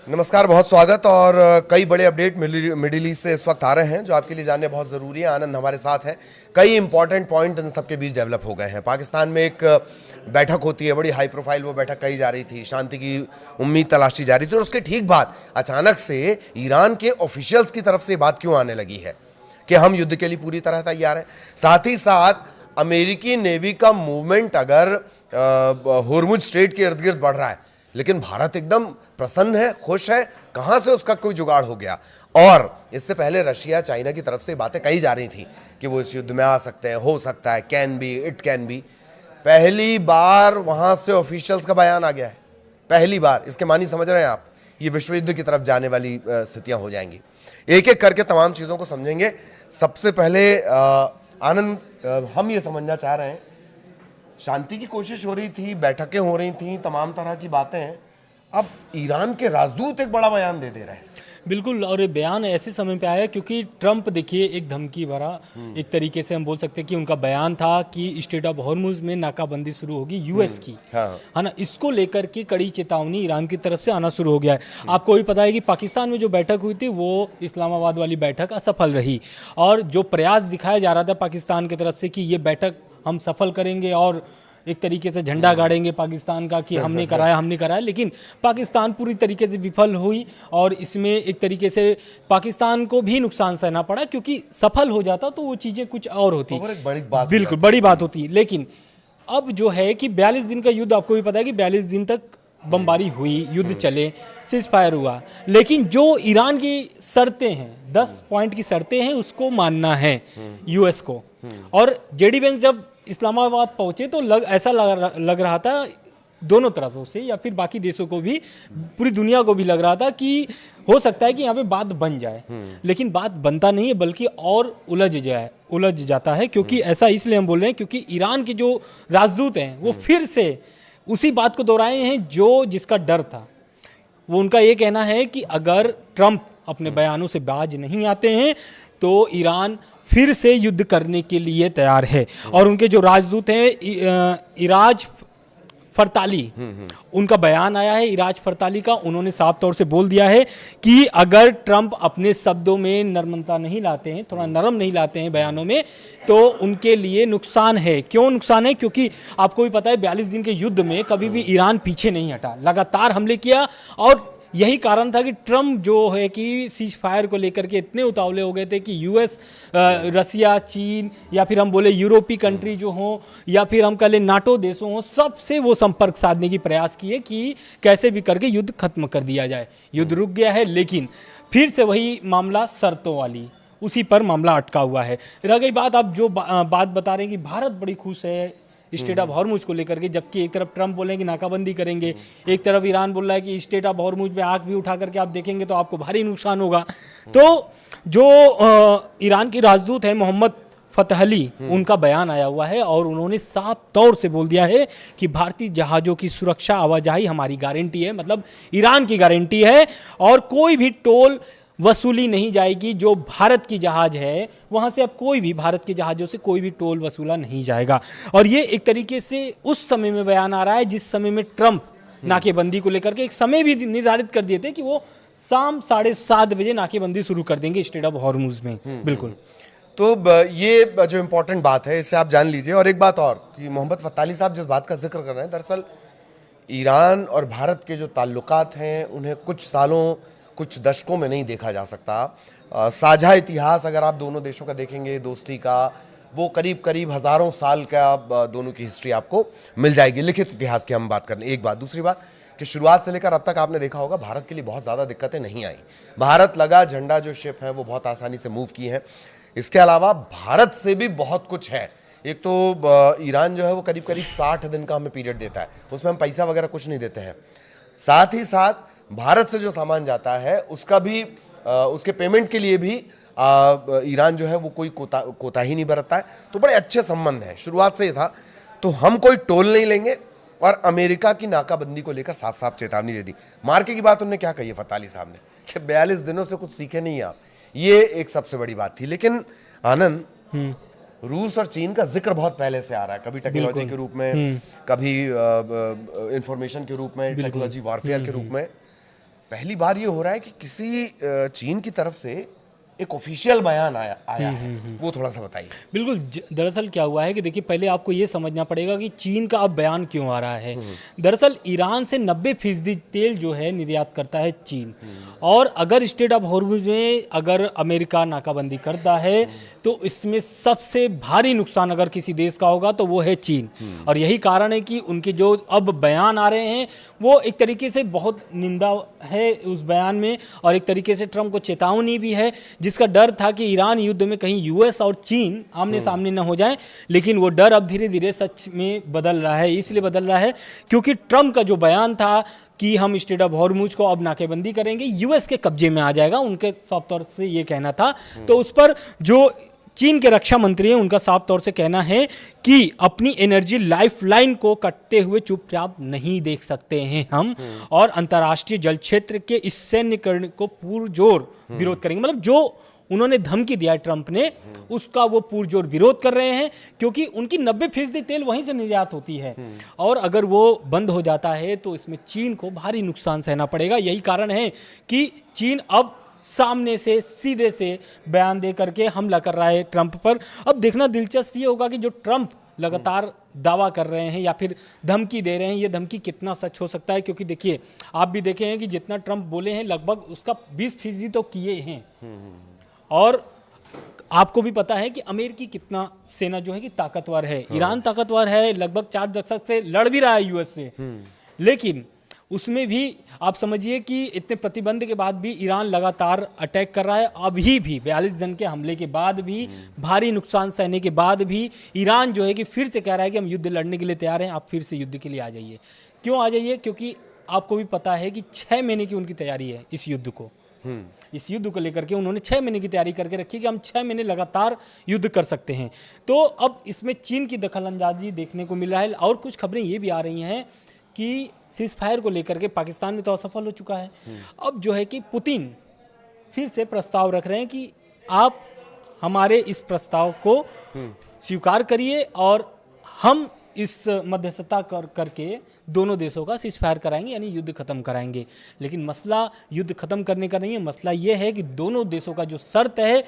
नमस्कार, बहुत स्वागत। और कई बड़े अपडेट मिडिल ईस्ट से इस वक्त आ रहे हैं जो आपके लिए जानने बहुत ज़रूरी है। आनंद हमारे साथ है। कई इंपॉर्टेंट पॉइंट इन सबके बीच डेवलप हो गए हैं। पाकिस्तान में एक बैठक होती है, बड़ी हाई प्रोफाइल वो बैठक कही जा रही थी, शांति की उम्मीद तलाशी जा रही थी, और उसके ठीक बाद अचानक से ईरान के ऑफिशियल्स की तरफ से बात क्यों आने लगी है कि हम युद्ध के लिए पूरी तरह तैयार हैं। साथ ही साथ अमेरिकी नेवी का मूवमेंट अगर होर्मुज स्ट्रेट के इर्द गिर्द बढ़ रहा है, लेकिन भारत एकदम प्रसन्न है, खुश है, कहां से उसका कोई जुगाड़ हो गया। और इससे पहले रशिया चाइना की तरफ से बातें कही जा रही थी कि वो इस युद्ध में आ सकते हैं, हो सकता है, can be, it can be. पहली बार वहां से ऑफिशियल्स का बयान आ गया है, पहली बार। इसके मानी समझ रहे हैं आप, ये विश्व युद्ध की तरफ जाने वाली स्थितियां हो जाएंगी। एक एक करके तमाम चीजों को समझेंगे। सबसे पहले आनंद, हम ये समझना चाह रहे हैं, शांति की कोशिश हो रही थी, बैठकें हो रही थी, तमाम तरह की बातें हैं, अब ईरान के राजदूत एक बड़ा बयान दे रहे हैं। बिल्कुल, और ये बयान ऐसे समय पे आया क्योंकि ट्रंप, देखिए, एक धमकी भरा, एक तरीके से हम बोल सकते हैं कि उनका बयान था कि स्टेट ऑफ हॉर्मुज में नाकाबंदी शुरू होगी यूएस की, है ना। इसको लेकर के कड़ी चेतावनी ईरान की तरफ से आना शुरू हो गया है। आपको भी पता है कि पाकिस्तान में जो बैठक हुई थी वो इस्लामाबाद वाली बैठक असफल रही, और जो प्रयास दिखाया जा रहा था पाकिस्तान की तरफ से कि ये बैठक हम सफल करेंगे और एक तरीके से झंडा गाड़ेंगे पाकिस्तान का कि हमने कराया, लेकिन पाकिस्तान पूरी तरीके से विफल हुई, और इसमें एक तरीके से पाकिस्तान को भी नुकसान सहना पड़ा, क्योंकि सफल हो जाता तो वो चीज़ें कुछ और होती, बिल्कुल बड़ी बात होती। लेकिन अब जो है कि 42 दिन का युद्ध, आपको भी पता है कि 42 दिन तक बमबारी हुई, युद्ध चले, सीज फायर हुआ, लेकिन जो ईरान की शर्तें हैं, 10 पॉइंट की शर्तें हैं, उसको मानना है यूएस को। और जेडी वेंस जब इस्लामाबाद पहुंचे तो ऐसा लग रहा था दोनों तरफों से, या फिर बाकी देशों को भी, पूरी दुनिया को भी लग रहा था कि हो सकता है कि यहाँ पे बात बन जाए, लेकिन बात बनता नहीं है, बल्कि और उलझ जाता है। क्योंकि ऐसा इसलिए हम बोल रहे हैं क्योंकि ईरान के जो राजदूत हैं वो फिर से उसी बात को दोहराए हैं जिसका डर था। वो उनका ये कहना है कि अगर ट्रंप अपने बयानों से बाज नहीं आते हैं तो ईरान फिर से युद्ध करने के लिए तैयार है। और उनके जो राजदूत हैं इराज फरताली, उनका बयान आया है इराज फरताली का। उन्होंने साफ तौर से बोल दिया है कि अगर ट्रंप अपने शब्दों में नर्मता नहीं लाते हैं, थोड़ा नरम नहीं लाते हैं बयानों में, तो उनके लिए नुकसान है। क्यों नुकसान है? क्योंकि आपको भी पता है 42 दिन के युद्ध में कभी भी ईरान पीछे नहीं हटा, लगातार हमले किया, और यही कारण था कि ट्रंप जो है कि सीज फायर को लेकर के इतने उतावले हो गए थे कि यूएस, रसिया, चीन, या फिर हम बोले यूरोपीय कंट्री जो हों, या फिर हम कह लें नाटो देशों हों, सबसे वो संपर्क साधने की प्रयास किए कि कैसे भी करके युद्ध खत्म कर दिया जाए। युद्ध रुक गया है, लेकिन फिर से वही मामला शर्तों वाली, उसी पर मामला अटका हुआ है। रह गई बात, आप जो बात बता रहे हैं कि भारत बड़ी खुश है स्टेट ऑफ हॉर्मुज को लेकर के, जबकि एक तरफ ट्रंप बोल रहे हैं कि नाकाबंदी करेंगे, एक तरफ ईरान बोल रहा है कि स्टेट ऑफ हॉर्मुज में आग भी उठा करके आप देखेंगे तो आपको भारी नुकसान होगा। तो जो ईरान के राजदूत हैं मोहम्मद फतहली, उनका बयान आया हुआ है, और उन्होंने साफ तौर से बोल दिया है कि भारतीय जहाज़ों की सुरक्षा आवाजाही हमारी गारंटी है, मतलब ईरान की गारंटी है, और कोई भी टोल वसूली नहीं जाएगी। जो भारत की जहाज है वहां से अब कोई भी, भारत के जहाज़ों से कोई भी टोल वसूला नहीं जाएगा। और ये एक तरीके से उस समय में बयान आ रहा है जिस समय में ट्रंप नाकेबंदी को लेकर के एक समय भी निर्धारित कर दिए थे कि वो शाम 7:30 बजे नाकेबंदी शुरू कर देंगे स्टेट ऑफ हॉर्मुज में। बिल्कुल, तो ये जो इम्पोर्टेंट बात है इससे आप जान लीजिए। और एक बात और कि मोहम्मद फताली साहब जिस बात का जिक्र कर रहे हैं, दरअसल ईरान और भारत के जो ताल्लुकात हैं उन्हें कुछ सालों, कुछ दशकों में नहीं देखा जा सकता। साझा इतिहास अगर आप दोनों देशों का देखेंगे दोस्ती का, वो करीब करीब हज़ारों साल का दोनों की हिस्ट्री आपको मिल जाएगी, लिखित इतिहास की हम बात करें। एक बात, दूसरी बात कि शुरुआत से लेकर अब तक आपने देखा होगा भारत के लिए बहुत ज़्यादा दिक्कतें नहीं आई। भारत लगा झंडा, जो शिप है वो बहुत आसानी से मूव की है। इसके अलावा भारत से भी बहुत कुछ है। एक तो ईरान जो है वो करीब करीब 60 दिन का हमें पीरियड देता है, उसमें हम पैसा वगैरह कुछ नहीं देते हैं। साथ ही साथ भारत से जो सामान जाता है उसका भी, उसके पेमेंट के लिए भी ईरान जो है वो कोई कोताही नहीं बरतता है। तो बड़े अच्छे संबंध हैं, शुरुआत से ही था। तो हम कोई टोल नहीं लेंगे, और अमेरिका की नाकाबंदी को लेकर साफ साफ चेतावनी दे दी। मार्के की बात उन्होंने क्या कही है फताली साहब ने कि 42 दिनों से कुछ सीखे नहीं आप, ये एक सबसे बड़ी बात थी। लेकिन आनंद, रूस और चीन का जिक्र बहुत पहले से आ रहा है, कभी टेक्नोलॉजी के रूप में, कभी इंफॉर्मेशन के रूप में, टेक्नोलॉजी वॉरफेयर के रूप में। पहली बार ये हो रहा है कि किसी चीन की तरफ से एक ऑफिशियल बयान आया है, वो थोड़ा सा बताइए। बिल्कुल, दरअसल क्या हुआ है कि देखिए पहले आपको ये समझना पड़ेगा कि चीन का अब बयान क्यों आ रहा है। दरअसल ईरान से 90% तेल जो है निर्यात करता है चीन, और अगर स्ट्रेट ऑफ हॉर्मुज में अगर अमेरिका नाकाबंदी करता है तो इसमें सबसे भारी नुकसान अगर किसी देश का होगा तो वो है चीन। और यही कारण है कि उनके जो अब बयान आ रहे हैं वो एक तरीके से बहुत निंदा है उस बयान में, और एक तरीके से ट्रम्प को चेतावनी भी है, जिसका डर था कि ईरान युद्ध में कहीं यूएस और चीन आमने सामने न हो जाएं। लेकिन वो डर अब धीरे धीरे सच में बदल रहा है। इसलिए बदल रहा है क्योंकि ट्रम्प का जो बयान था कि हम स्ट्रेट ऑफ हॉर्मुज को अब नाकेबंदी करेंगे, यूएस के कब्जे में आ जाएगा, उनके साफ तौर से ये कहना था। तो उस पर जो चीन के रक्षा मंत्री हैं उनका साफ तौर से कहना है कि अपनी एनर्जी लाइफलाइन को कटते हुए चुपचाप नहीं देख सकते हैं हम, और अंतर्राष्ट्रीय जल क्षेत्र के इस सैन्यकरण को पुरजोर विरोध करेंगे। मतलब जो उन्होंने धमकी दिया है ट्रंप ने, उसका वो पुरजोर विरोध कर रहे हैं, क्योंकि उनकी 90% तेल वहीं से निर्यात होती है, और अगर वो बंद हो जाता है तो इसमें चीन को भारी नुकसान सहना पड़ेगा। यही कारण है कि चीन अब सामने से सीधे से बयान दे करके हमला कर रहा है ट्रंप पर। अब देखना दिलचस्प ये होगा कि जो ट्रंप लगातार दावा कर रहे हैं या फिर धमकी दे रहे हैं, ये धमकी कितना सच हो सकता है, क्योंकि देखिए आप भी देखे हैं कि जितना ट्रंप बोले हैं लगभग उसका 20% तो किए हैं। और आपको भी पता है कि अमेरिकी कितना सेना जो है कि ताकतवर है, ईरान ताकतवर है, लगभग 4 दशक से लड़ भी रहा है यूएस से, लेकिन उसमें भी आप समझिए कि इतने प्रतिबंध के बाद भी ईरान लगातार अटैक कर रहा है। अभी भी 42 दिन के हमले के बाद भी, भारी नुकसान सहने के बाद भी ईरान जो है कि फिर से कह रहा है कि हम युद्ध लड़ने के लिए तैयार हैं, आप फिर से युद्ध के लिए आ जाइए। क्यों आ जाइए? क्योंकि आपको भी पता है कि 6 महीने की उनकी तैयारी है इस युद्ध को। इस युद्ध को लेकर के उन्होंने 6 महीने की तैयारी करके रखी कि हम 6 महीने लगातार युद्ध कर सकते हैं। तो अब इसमें चीन की दखलंदाजी देखने को मिल रहा है, और कुछ खबरें ये भी आ रही हैं कि सीज फायर को लेकर के पाकिस्तान में तो असफल हो चुका है। अब जो है कि पुतिन फिर से प्रस्ताव रख रहे हैं कि आप हमारे इस प्रस्ताव को स्वीकार करिए और हम इस मध्यस्थता करके दोनों देशों का सीज फायर कराएंगे, यानी युद्ध खत्म कराएंगे। लेकिन मसला युद्ध खत्म करने का नहीं है, मसला ये है कि दोनों देशों का जो शर्त है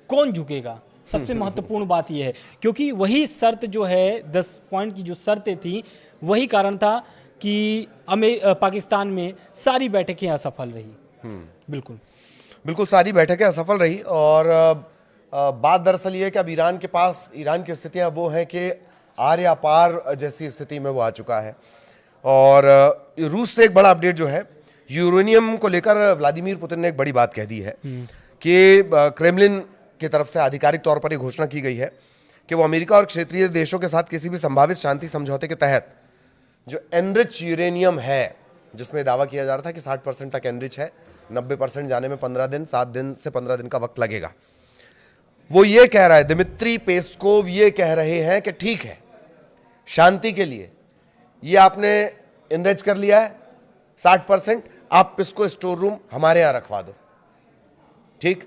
कौन झुकेगा। सबसे महत्वपूर्ण बात यह है, क्योंकि वही शर्त जो है 10 पॉइंट की जो शर्तें थी, वही कारण था कि पाकिस्तान में सारी बैठकें असफल रही। बिल्कुल बिल्कुल सारी बैठकें असफल रही। और बात दरअसल ये है कि अब ईरान के पास, ईरान की स्थितियां वो हैं कि आर या पार जैसी स्थिति में वो आ चुका है। और रूस से एक बड़ा अपडेट जो है, यूरेनियम को लेकर व्लादिमीर पुतिन ने एक बड़ी बात कह दी है कि क्रेमलिन की तरफ से आधिकारिक तौर पर यह घोषणा की गई है कि वो अमेरिका और क्षेत्रीय देशों के साथ किसी भी संभावित शांति समझौते के तहत जो एनरिच यूरेनियम है, जिसमें दावा किया जा रहा था कि 60% तक एनरिच है, 90% जाने में 15 दिन, 7 दिन से 15 दिन का वक्त लगेगा, वो ये कह रहा है, दिमित्री पेस्कोव ये कह रहे हैं कि ठीक है, शांति के लिए ये आपने एनरिच कर लिया है 60%, आप इसको स्टोर रूम हमारे यहां रखवा दो, ठीक,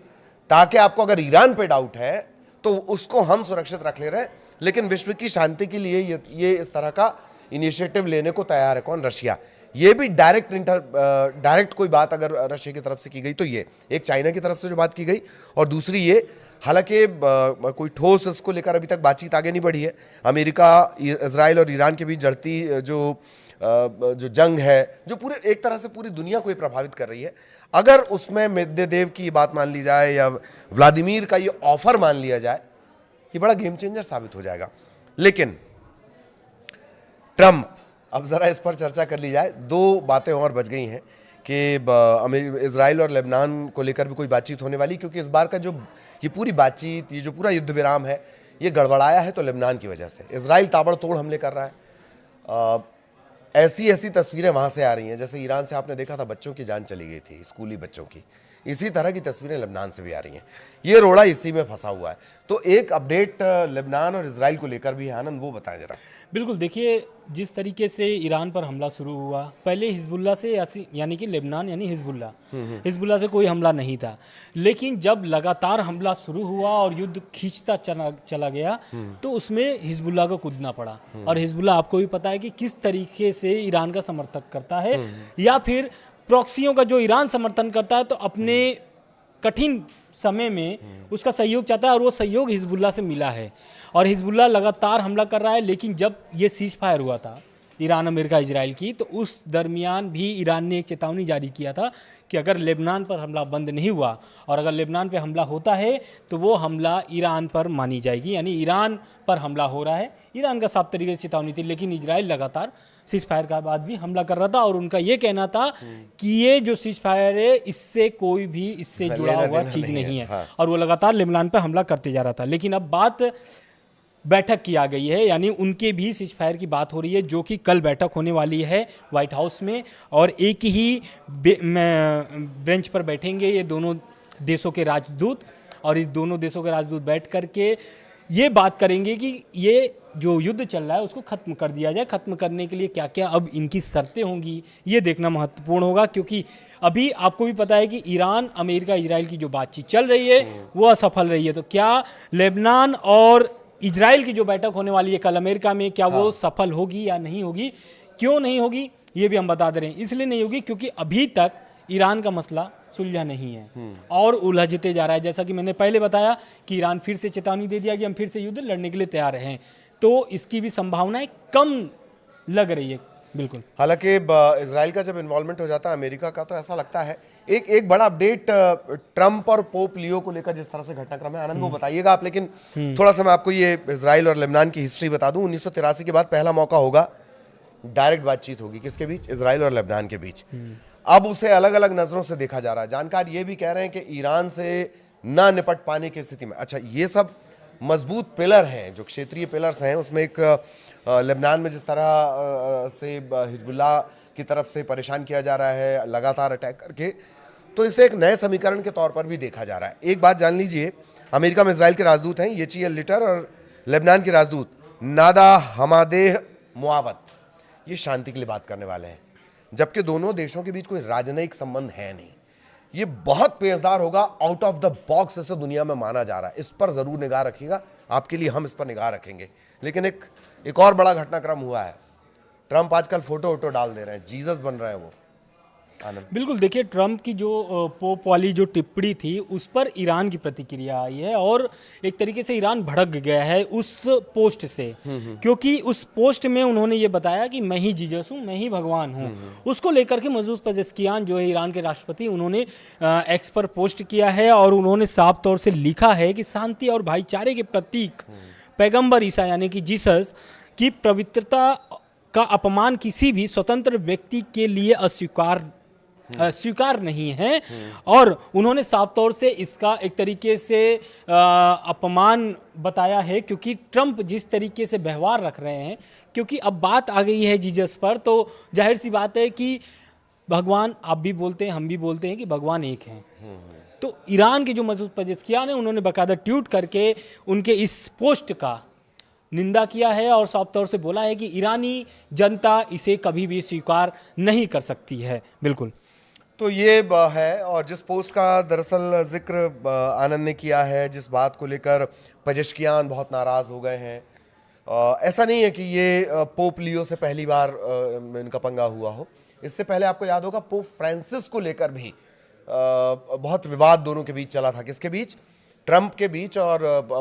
ताकि आपको अगर ईरान पे डाउट है तो उसको हम सुरक्षित रख ले रहे हैं, लेकिन विश्व की शांति के लिए ये इस तरह का इनिशिएटिव लेने को तैयार है। कौन? रशिया। ये भी डायरेक्ट कोई बात अगर रशिया की तरफ से की गई तो ये एक चाइना की तरफ से जो बात की गई, और दूसरी ये, हालांकि कोई ठोस इसको लेकर अभी तक बातचीत आगे नहीं बढ़ी है। अमेरिका, इजराइल और ईरान के बीच जड़ती जो जंग है, जो पूरे एक तरह से पूरी दुनिया को ये प्रभावित कर रही है, अगर उसमें मेदवेदेव की बात मान ली जाए या व्लादिमीर का ये ऑफर मान लिया जाए, ये बड़ा गेम चेंजर साबित हो जाएगा। लेकिन ट्रंप, अब जरा इस पर चर्चा कर ली जाए। 2 बातें और बच गई हैं कि इजराइल और लेबनान को लेकर भी कोई बातचीत होने वाली, क्योंकि इस बार का जो ये पूरी बातचीत, ये जो पूरा युद्ध विराम है, ये गड़बड़ाया है तो लेबनान की वजह से। इजराइल ताबड़तोड़ हमले कर रहा है। ऐसी तस्वीरें वहाँ से आ रही हैं, जैसे ईरान से आपने देखा था बच्चों की जान चली गई थी, स्कूली बच्चों की, इसी तरह की तस्वीरें लेबनान से भी आ रही हैं। ये रोड़ा इसी में फंसा हुआ है। तो एक अपडेट लेबनान और इजराइल को लेकर भी है, आनंद, वो बताएं जरा। बिल्कुल, देखिए जिस तरीके से ईरान पर हमला शुरू हुआ, पहले हिजबुल्ला से, यानी कि लेबनान यानी हिजबुल्ला से कोई हमला नहीं था, लेकिन जब लगातार हमला शुरू हुआ और युद्ध खींचता चला गया तो उसमें हिजबुल्ला को कूदना पड़ा। और हिजबुल्ला आपको भी पता है कि किस तरीके से ईरान का समर्थन करता है, या फिर प्रॉक्सियों का जो ईरान समर्थन करता है, तो अपने कठिन समय में उसका सहयोग चाहता है, और वो सहयोग हिजबुल्लाह से मिला है, और हिजबुल्लाह लगातार हमला कर रहा है। लेकिन जब ये सीज फायर हुआ था ईरान, अमेरिका, इजराइल की, तो उस दरमियान भी ईरान ने एक चेतावनी जारी किया था कि अगर लेबनान पर हमला बंद नहीं हुआ, और अगर लेबनान पे हमला होता है तो वो हमला ईरान पर मानी जाएगी, यानी ईरान पर हमला हो रहा है। ईरान का साफ तरीके से चेतावनी थी, लेकिन इजराइल लगातार सीज फायर के बाद भी हमला कर रहा था, और उनका ये कहना था कि ये जो सीज फायर है इससे कोई भी इससे जुड़ा हुआ चीज़ नहीं है, हाँ। और वो लगातार लेबनान पर हमला करते जा रहा था। लेकिन अब बात बैठक की आ गई है, यानी उनके भी सीज फायर की बात हो रही है, जो कि कल बैठक होने वाली है व्हाइट हाउस में, और एक ही बेंच पर बैठेंगे ये दोनों देशों के राजदूत, और इस दोनों देशों के राजदूत बैठ करके ये बात करेंगे कि ये जो युद्ध चल रहा है उसको खत्म कर दिया जाए। खत्म करने के लिए क्या क्या अब इनकी शर्तें होंगी, ये देखना महत्वपूर्ण होगा, क्योंकि अभी आपको भी पता है कि ईरान, अमेरिका, इजराइल की जो बातचीत चल रही है वो असफल रही है। तो क्या लेबनान और इजराइल की जो बैठक होने वाली है कल अमेरिका में, क्या वो सफल होगी या नहीं होगी? क्यों नहीं होगी ये भी हम बता दे रहे हैं। इसलिए नहीं होगी क्योंकि अभी तक ईरान का मसला सुलझा नहीं है और उलझते जा रहा है। जैसा कि मैंने पहले बताया कि ईरान फिर से चेतावनी दे दिया कि हम फिर से युद्ध लड़ने के लिए तैयार हैं, तो इसकी भी संभावनाएं कम लग रही है। बिल्कुल। हालांकि इजराइल का जब इन्वॉल्वमेंट हो जाता है अमेरिका का, तो ऐसा लगता है एक बड़ा अपडेट ट्रंप और पोप लियो को लेकर जिस तरह से घटनाक्रम है, आनंद वो बताइएगा आप। लेकिन थोड़ा सा मैं आपको ये इजराइल और लेबनान की हिस्ट्री बता दूं। 1983 के बाद पहला मौका होगा, डायरेक्ट बातचीत होगी किसके बीच? इजराइल और लेबनान के बीच। अब उसे अलग अलग नजरों से देखा जा रहा है। जानकार ये भी कह रहे हैं कि ईरान से ना निपट पाने की स्थिति में, अच्छा ये सब मजबूत पिलर हैं, जो क्षेत्रीय पिलर्स हैं, उसमें एक लेबनान में जिस तरह से हिजबुल्लाह की तरफ से परेशान किया जा रहा है लगातार अटैक करके, तो इसे एक नए समीकरण के तौर पर भी देखा जा रहा है। एक बात जान लीजिए, अमेरिका में इजराइल के राजदूत हैं येचियल लिटर और लेबनान के राजदूत नादा हमादेह मुआवत, ये शांति के लिए बात करने वाले हैं, जबकि दोनों देशों के बीच कोई राजनयिक संबंध है नहीं। ये बहुत पेचदार होगा, आउट ऑफ द बॉक्स इसे दुनिया में माना जा रहा है। इस पर जरूर निगाह रखिएगा, आपके लिए हम इस पर निगाह रखेंगे। लेकिन एक और बड़ा घटनाक्रम हुआ है। ट्रंप आजकल फोटो डाल दे रहे हैं, जीसस बन रहे हैं वो। आनंद। बिल्कुल, देखिए ट्रंप की जो पोप वाली जो टिप्पणी थी उस पर ईरान की प्रतिक्रिया आई है, और एक तरीके से ईरान भड़क गया है उस पोस्ट से, क्योंकि उस पोस्ट में उन्होंने ये बताया कि मैं ही जीसस हूँ, मैं ही भगवान हूँ। उसको लेकर के मसूद पेजेश्कियान जो है ईरान के राष्ट्रपति, उन्होंने एक्स पर पोस्ट किया है, और उन्होंने साफ तौर से लिखा है कि शांति और भाईचारे के प्रतीक पैगंबर ईसा यानी कि जीसस की पवित्रता का अपमान किसी भी स्वतंत्र व्यक्ति के लिए स्वीकार नहीं है। और उन्होंने साफ तौर से इसका एक तरीके से अपमान बताया है, क्योंकि ट्रंप जिस तरीके से व्यवहार रख रहे हैं, क्योंकि अब बात आ गई है जीसस पर, तो जाहिर सी बात है कि भगवान, आप भी बोलते हैं, हम भी बोलते हैं कि भगवान एक हैं। तो ईरान के जो मसूद पेजेश्कियान है, उन्होंने बाकायदा ट्वीट करके उनके इस पोस्ट का निंदा किया है, और साफ तौर से बोला है कि ईरानी जनता इसे कभी भी स्वीकार नहीं कर सकती है। बिल्कुल। तो ये है, और जिस पोस्ट का दरअसल जिक्र आनंद ने किया है, जिस बात को लेकर पेजेश्कियान बहुत नाराज हो गए हैं, ऐसा नहीं है कि ये पोप लियो से पहली बार इनका पंगा हुआ हो। इससे पहले आपको याद होगा पोप फ्रांसिस को लेकर भी बहुत विवाद दोनों के बीच चला था। किसके बीच? ट्रंप के बीच और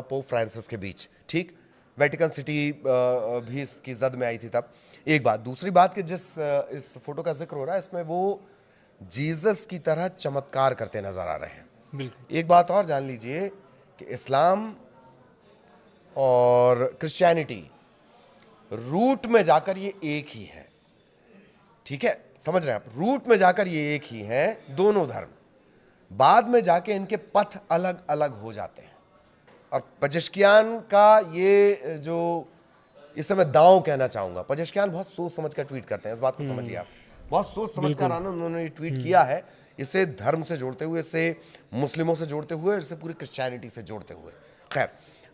पोप फ्रांसिस के बीच। ठीक, वेटिकन सिटी भी इसकी जद में आई थी तब। एक बात। दूसरी बात कि जिस इस फोटो का जिक्र हो रहा है, इसमें वो जीसस की तरह चमत्कार करते नजर आ रहे हैं। बिल्कुल। एक बात और जान लीजिए कि इस्लाम और क्रिश्चियनिटी रूट में जाकर ये एक ही है। ठीक है, समझ रहे हैं आप? रूट में जाकर ये एक ही हैं दोनों धर्म, बाद में जाके इनके पथ अलग अलग हो जाते हैं। और पेजेश्कियान का ये जो, इसे मैं दांव कहना चाहूंगा, पेजेश्कियान बहुत सोच समझ कर ट्वीट करते हैं, इस बात को समझिए आप। बहुत सोच समझ कर आनंद उन्होंने ट्वीट किया है, इसे धर्म से जोड़ते हुए, इसे मुस्लिमों से जोड़ते हुए, इसे पूरी क्रिश्चियनिटी से जोड़ते हुए। खैर,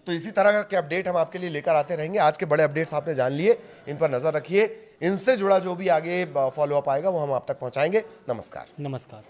तो इसी तरह के अपडेट हम आपके लिए लेकर आते रहेंगे। आज के बड़े अपडेट्स आपने जान लिए, इन पर नजर रखिए। इनसे जुड़ा जो भी आगे फॉलोअप आएगा वो हम आप तक पहुंचाएंगे। नमस्कार। नमस्कार।